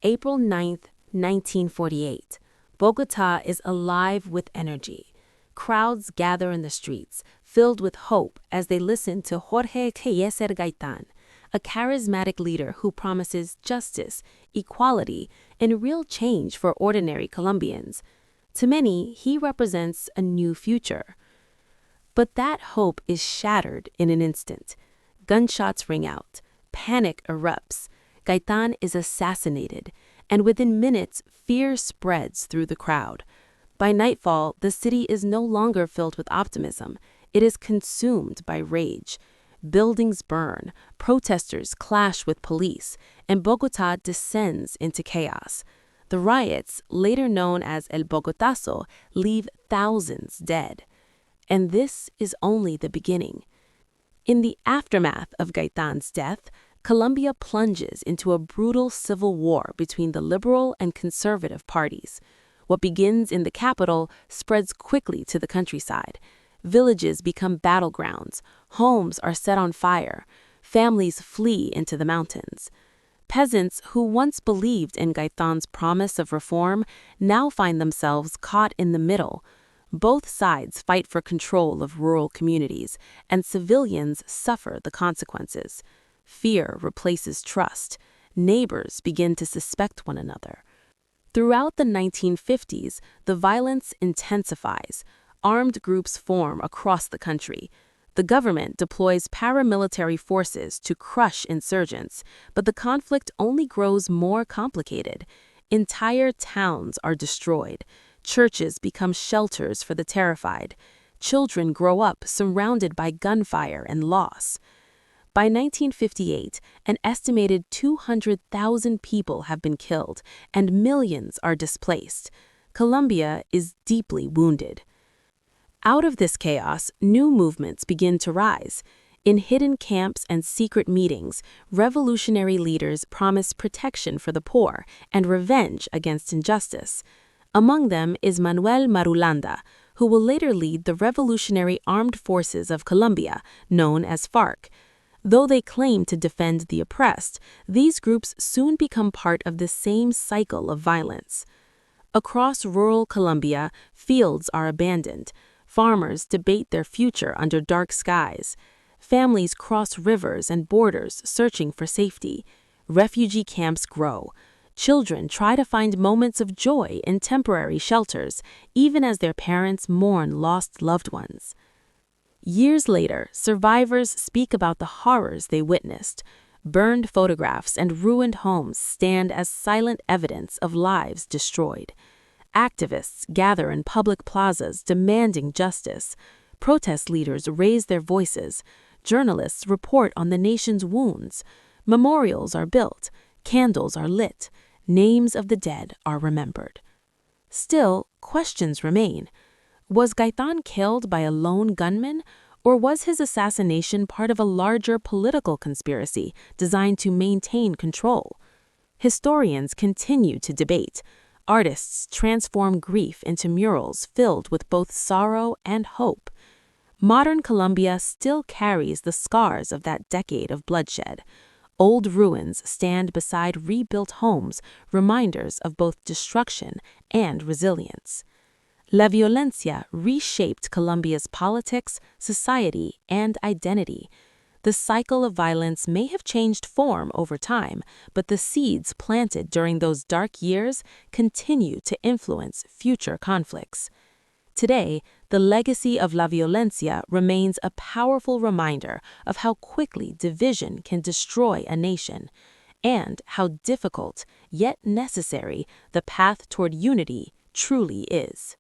April 9th, 1948. Bogota is alive with energy. Crowds gather in the streets, filled with hope as they listen to Jorge Eliezer Gaitan, a charismatic leader who promises justice, equality, and real change for ordinary Colombians. To many, he represents a new future. But that hope is shattered in an instant. Gunshots ring out. Panic erupts. Gaitan is assassinated, and within minutes, fear spreads through the crowd. By nightfall, the city is no longer filled with optimism. It is consumed by rage. Buildings burn, protesters clash with police, and Bogota descends into chaos. The riots, later known as El Bogotazo, leave thousands dead. And this is only the beginning. In the aftermath of Gaitan's death, Colombia plunges into a brutal civil war between the liberal and conservative parties. What begins in the capital spreads quickly to the countryside. Villages become battlegrounds, homes are set on fire, families flee into the mountains. Peasants who once believed in Gaitan's promise of reform now find themselves caught in the middle. Both sides fight for control of rural communities, and civilians suffer the consequences. Fear replaces trust. Neighbors begin to suspect one another. Throughout the 1950s, the violence intensifies. Armed groups form across the country. The government deploys paramilitary forces to crush insurgents, but the conflict only grows more complicated. Entire towns are destroyed. Churches become shelters for the terrified. Children grow up surrounded by gunfire and loss. By 1958, an estimated 200,000 people have been killed and millions are displaced. Colombia is deeply wounded. Out of this chaos, new movements begin to rise. In hidden camps and secret meetings, revolutionary leaders promise protection for the poor and revenge against injustice. Among them is Manuel Marulanda, who will later lead the Revolutionary Armed Forces of Colombia, known as FARC. Though they claim to defend the oppressed, these groups soon become part of the same cycle of violence. Across rural Colombia, fields are abandoned. Farmers debate their future under dark skies. Families cross rivers and borders searching for safety. Refugee camps grow. Children try to find moments of joy in temporary shelters, even as their parents mourn lost loved ones. Years later, survivors speak about the horrors they witnessed. Burned photographs and ruined homes stand as silent evidence of lives destroyed. Activists gather in public plazas demanding justice. Protest leaders raise their voices. Journalists report on the nation's wounds. Memorials are built. Candles are lit. Names of the dead are remembered. Still, questions remain. Was Gaitan killed by a lone gunman, or was his assassination part of a larger political conspiracy designed to maintain control? Historians continue to debate. Artists transform grief into murals filled with both sorrow and hope. Modern Colombia still carries the scars of that decade of bloodshed. Old ruins stand beside rebuilt homes, reminders of both destruction and resilience. La violencia reshaped Colombia's politics, society, and identity. The cycle of violence may have changed form over time, but the seeds planted during those dark years continue to influence future conflicts. Today, the legacy of La Violencia remains a powerful reminder of how quickly division can destroy a nation, and how difficult, yet necessary, the path toward unity truly is.